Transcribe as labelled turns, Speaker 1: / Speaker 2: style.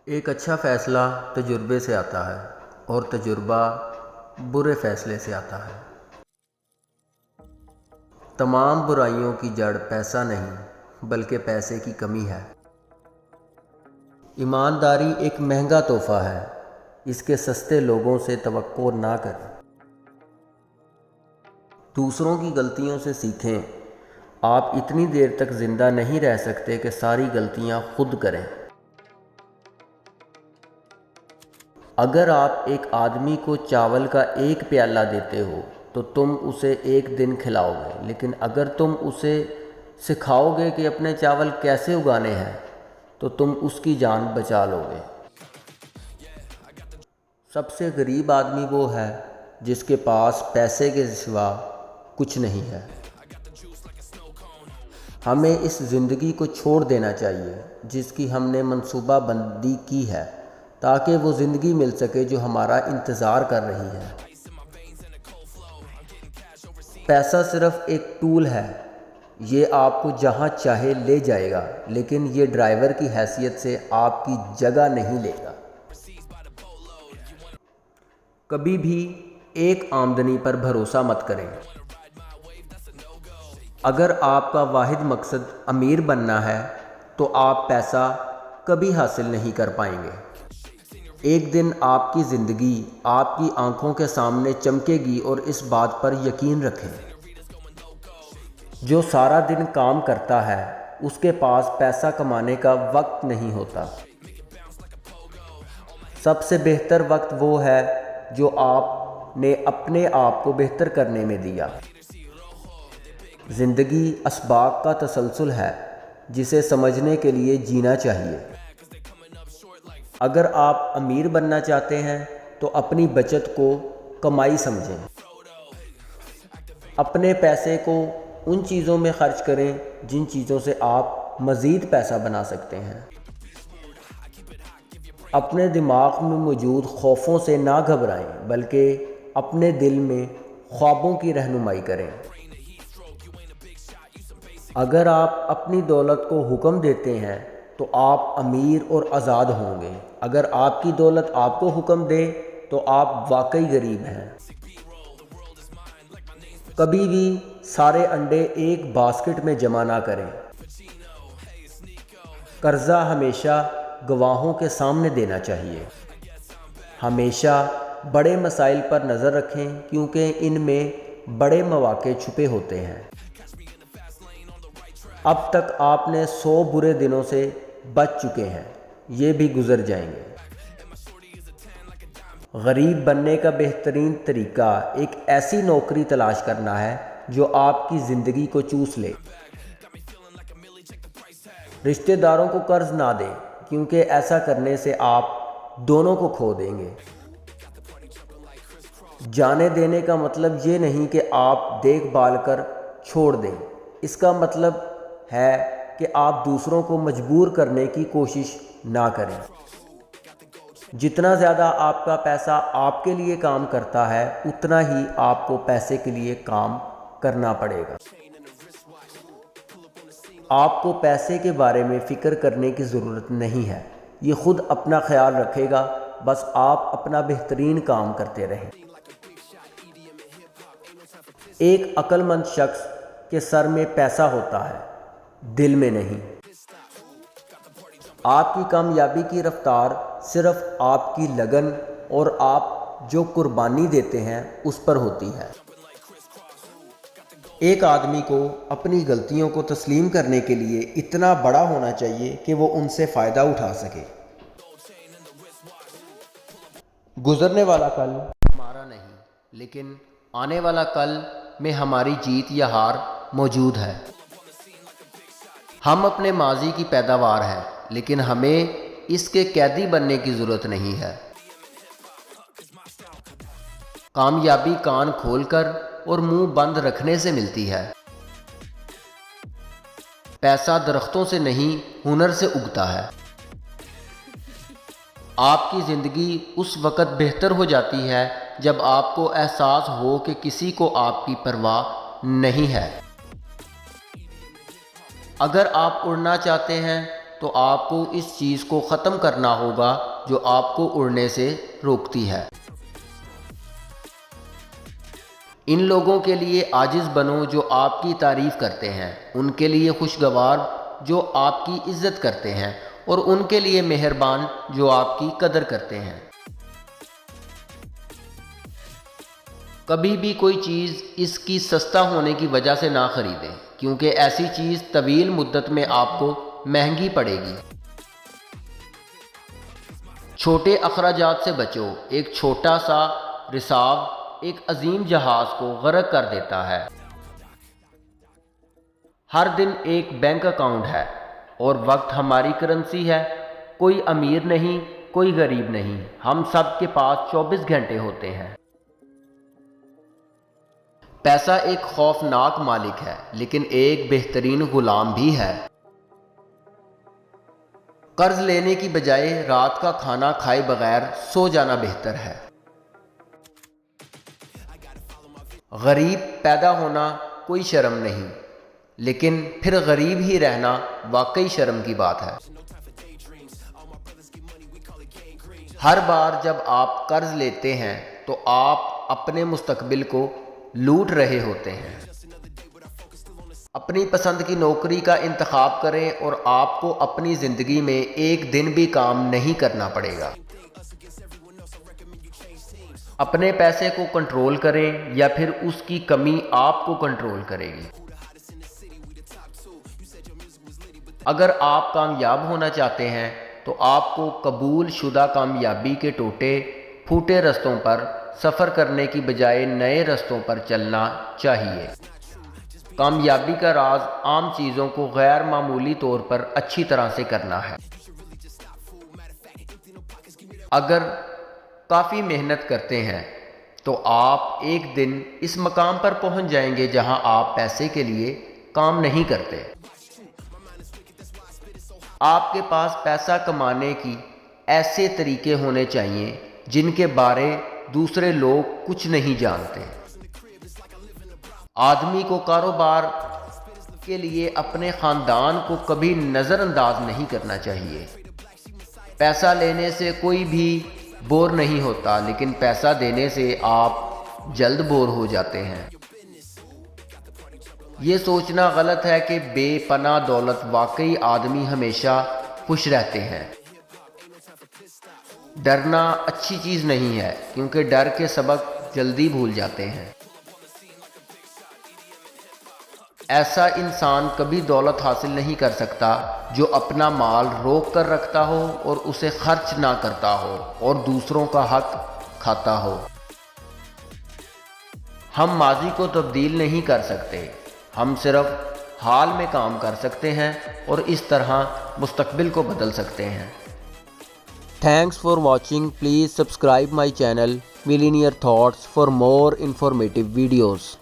Speaker 1: ایک اچھا فیصلہ تجربے سے آتا ہے اور تجربہ برے فیصلے سے آتا ہے۔ تمام برائیوں کی جڑ پیسہ نہیں بلکہ پیسے کی کمی ہے۔ ایمانداری ایک مہنگا تحفہ ہے، اس کے سستے لوگوں سے توقع نہ کریں۔ دوسروں کی غلطیوں سے سیکھیں۔ آپ اتنی دیر تک زندہ نہیں رہ سکتے کہ ساری غلطیاں خود کریں۔ اگر آپ ایک آدمی کو چاول کا ایک پیالہ دیتے ہو تو تم اسے ایک دن کھلاؤ گے، لیکن اگر تم اسے سکھاؤ گے کہ اپنے چاول کیسے اگانے ہیں تو تم اس کی جان بچا لو گے۔ سب سے غریب آدمی وہ ہے جس کے پاس پیسے کے سوا کچھ نہیں ہے۔ ہمیں اس زندگی کو چھوڑ دینا چاہیے جس کی ہم نے منصوبہ بندی کی ہے، تاکہ وہ زندگی مل سکے جو ہمارا انتظار کر رہی ہے۔ پیسہ صرف ایک ٹول ہے، یہ آپ کو جہاں چاہے لے جائے گا، لیکن یہ ڈرائیور کی حیثیت سے آپ کی جگہ نہیں لے گا۔ کبھی بھی ایک آمدنی پر بھروسہ مت کریں۔ اگر آپ کا واحد مقصد امیر بننا ہے تو آپ پیسہ کبھی حاصل نہیں کر پائیں گے۔ ایک دن آپ کی زندگی آپ کی آنکھوں کے سامنے چمکے گی، اور اس بات پر یقین رکھیں، جو سارا دن کام کرتا ہے اس کے پاس پیسہ کمانے کا وقت نہیں ہوتا۔ سب سے بہتر وقت وہ ہے جو آپ نے اپنے آپ کو بہتر کرنے میں دیا۔ زندگی اسباق کا تسلسل ہے جسے سمجھنے کے لیے جینا چاہیے۔ اگر آپ امیر بننا چاہتے ہیں تو اپنی بچت کو کمائی سمجھیں۔ اپنے پیسے کو ان چیزوں میں خرچ کریں جن چیزوں سے آپ مزید پیسہ بنا سکتے ہیں۔ اپنے دماغ میں موجود خوفوں سے نہ گھبرائیں، بلکہ اپنے دل میں خوابوں کی رہنمائی کریں۔ اگر آپ اپنی دولت کو حکم دیتے ہیں تو آپ امیر اور آزاد ہوں گے۔ اگر آپ کی دولت آپ کو حکم دے تو آپ واقعی غریب ہیں۔ کبھی بھی سارے انڈے ایک باسکٹ میں جمع نہ کریں۔ قرضہ ہمیشہ گواہوں کے سامنے دینا چاہیے۔ ہمیشہ بڑے مسائل پر نظر رکھیں کیونکہ ان میں بڑے مواقع چھپے ہوتے ہیں۔ اب تک آپ نے 100 برے دنوں سے بچ چکے ہیں، یہ بھی گزر جائیں گے۔ غریب بننے کا بہترین طریقہ ایک ایسی نوکری تلاش کرنا ہے جو آپ کی زندگی کو چوس لے۔ رشتہ داروں کو قرض نہ دیں کیونکہ ایسا کرنے سے آپ دونوں کو کھو دیں گے۔ جانے دینے کا مطلب یہ نہیں کہ آپ دیکھ بھال کر چھوڑ دیں، اس کا مطلب ہے کہ آپ دوسروں کو مجبور کرنے کی کوشش نہ کریں۔ جتنا زیادہ آپ کا پیسہ آپ کے لیے کام کرتا ہے اتنا ہی آپ کو پیسے کے لیے کام کرنا پڑے گا۔ آپ کو پیسے کے بارے میں فکر کرنے کی ضرورت نہیں ہے، یہ خود اپنا خیال رکھے گا، بس آپ اپنا بہترین کام کرتے رہیں۔ ایک عقل مند شخص کے سر میں پیسہ ہوتا ہے، دل میں نہیں۔ آپ کی کامیابی کی رفتار صرف آپ کی لگن اور آپ جو قربانی دیتے ہیں اس پر ہوتی ہے۔ ایک آدمی کو اپنی غلطیوں کو تسلیم کرنے کے لیے اتنا بڑا ہونا چاہیے کہ وہ ان سے فائدہ اٹھا سکے۔ گزرنے والا کل ہمارا نہیں، لیکن آنے والا کل میں ہماری جیت یا ہار موجود ہے۔ ہم اپنے ماضی کی پیداوار ہیں، لیکن ہمیں اس کے قیدی بننے کی ضرورت نہیں ہے۔ کامیابی کان کھول کر اور منہ بند رکھنے سے ملتی ہے۔ پیسہ درختوں سے نہیں، ہنر سے اگتا ہے۔ آپ کی زندگی اس وقت بہتر ہو جاتی ہے جب آپ کو احساس ہو کہ کسی کو آپ کی پرواہ نہیں ہے۔ اگر آپ اڑنا چاہتے ہیں تو آپ کو اس چیز کو ختم کرنا ہوگا جو آپ کو اڑنے سے روکتی ہے۔ ان لوگوں کے لیے عاجز بنو جو آپ کی تعریف کرتے ہیں، ان کے لیے خوشگوار جو آپ کی عزت کرتے ہیں، اور ان کے لیے مہربان جو آپ کی قدر کرتے ہیں۔ کبھی بھی کوئی چیز اس کی سستا ہونے کی وجہ سے نہ خریدیں، کیونکہ ایسی چیز طویل مدت میں آپ کو مہنگی پڑے گی۔ چھوٹے اخراجات سے بچو، ایک چھوٹا سا رساو ایک عظیم جہاز کو غرق کر دیتا ہے۔ ہر دن ایک بینک اکاؤنٹ ہے اور وقت ہماری کرنسی ہے۔ کوئی امیر نہیں، کوئی غریب نہیں، ہم سب کے پاس 24 گھنٹے ہوتے ہیں۔ پیسہ ایک خوفناک مالک ہے لیکن ایک بہترین غلام بھی ہے۔ قرض لینے کی بجائے رات کا کھانا کھائے بغیر سو جانا بہتر ہے۔ غریب پیدا ہونا کوئی شرم نہیں، لیکن پھر غریب ہی رہنا واقعی شرم کی بات ہے۔ ہر بار جب آپ قرض لیتے ہیں تو آپ اپنے مستقبل کو لوٹ رہے ہوتے ہیں۔ اپنی پسند کی نوکری کا انتخاب کریں اور آپ کو اپنی زندگی میں ایک دن بھی کام نہیں کرنا پڑے گا۔ اپنے پیسے کو کنٹرول کریں یا پھر اس کی کمی آپ کو کنٹرول کرے گی۔ اگر آپ کامیاب ہونا چاہتے ہیں تو آپ کو قبول شدہ کامیابی کے ٹوٹے پھوٹے رستوں پر سفر کرنے کی بجائے نئے رستوں پر چلنا چاہیے۔ کامیابی کا راز عام چیزوں کو غیر معمولی طور پر اچھی طرح سے کرنا ہے۔ اگر کافی محنت کرتے ہیں تو آپ ایک دن اس مقام پر پہنچ جائیں گے جہاں آپ پیسے کے لیے کام نہیں کرتے۔ آپ کے پاس پیسہ کمانے کی ایسے طریقے ہونے چاہیے جن کے بارے دوسرے لوگ کچھ نہیں جانتے۔ آدمی کو کاروبار کے لیے اپنے خاندان کو کبھی نظر انداز نہیں کرنا چاہیے۔ پیسہ لینے سے کوئی بھی بور نہیں ہوتا، لیکن پیسہ دینے سے آپ جلد بور ہو جاتے ہیں۔ یہ سوچنا غلط ہے کہ بے پناہ دولت واقعی آدمی ہمیشہ خوش رہتے ہیں۔ ڈرنا اچھی چیز نہیں ہے کیونکہ ڈر کے سبق جلدی بھول جاتے ہیں۔ ایسا انسان کبھی دولت حاصل نہیں کر سکتا جو اپنا مال روک کر رکھتا ہو اور اسے خرچ نہ کرتا ہو اور دوسروں کا حق کھاتا ہو۔ ہم ماضی کو تبدیل نہیں کر سکتے، ہم صرف حال میں کام کر سکتے ہیں اور اس طرح مستقبل کو بدل سکتے ہیں۔ Thanks for watching, please subscribe my channel millionaire thoughts for more informative videos.